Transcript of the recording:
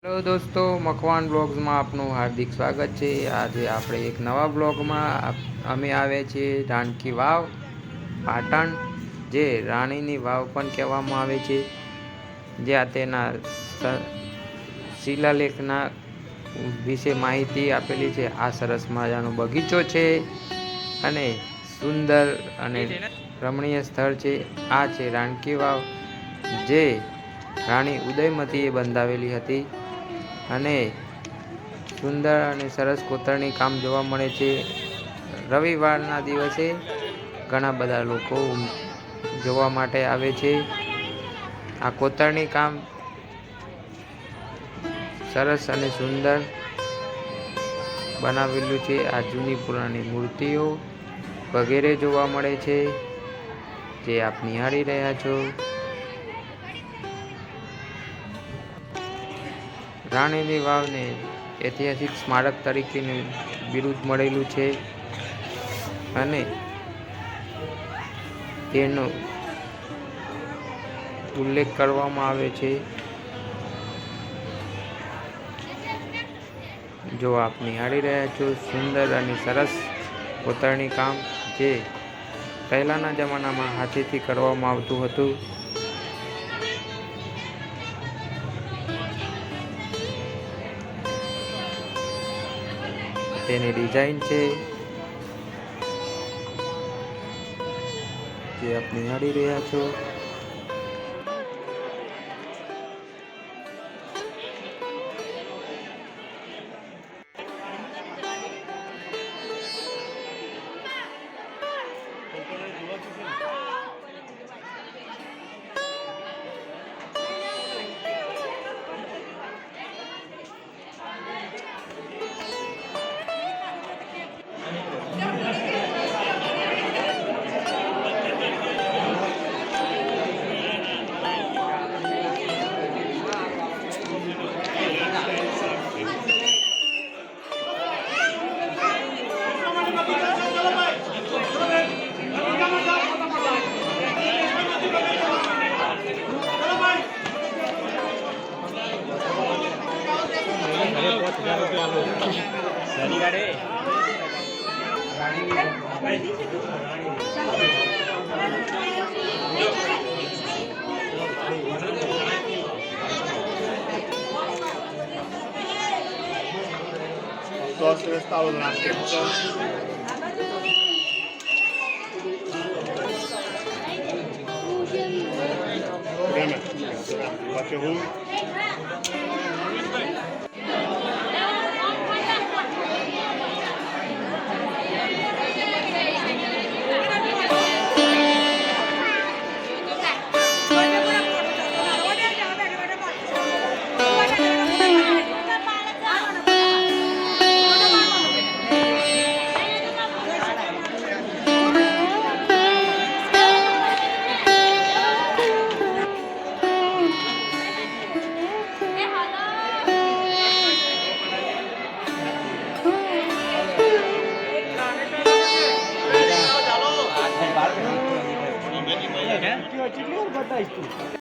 Hello દોસ્તો, મકવાન બ્લોગ્સમાં આપનું હાર્દિક સ્વાગત છે। આજે આપણે એક નવા બ્લોગમાં અમે આવ્યા છીએ રાણકી વાવ પાટણ, જે રાણીની વાવ પણ કહેવામાં આવે છે, જ્યાં તેના શિલાલેખના વિશે માહિતી આપેલી છે। આ સરસ મજાનો બગીચો છે અને સુંદર અને રમણીય સ્થળ છે। આ છે રાણકી વાવ, જે રાણી ઉદયમતીએ બંધાવેલી હતી અને સુંદર અને સરસ કોતરણી કામ જોવા મળે છે। રવિવારના દિવસે ઘણા બધા લોકો જોવા માટે આવે છે। આ કોતરણી કામ સરસ અને સુંદર બનાવેલું છે। આ જૂની પુરાણી મૂર્તિઓ વગેરે જોવા મળે છે, જે આપ નિહાળી રહ્યા છો। રાણીની વાવને ઐતિહાસિક સ્મારક તરીકેનું બિરુદ મળેલું છે અને તેનો ઉલ્લેખ કરવામાં આવે છે। જો આપ નિહાળી રહ્યા છો સુંદર અને સરસ કોતરણી કામ, જે પહેલાંના જમાનામાં હાથેથી કરવામાં આવતું હતું। તેની ડિઝાઇન છે, જે આપ નિહાળી રહ્યા છો। Todos los estados de la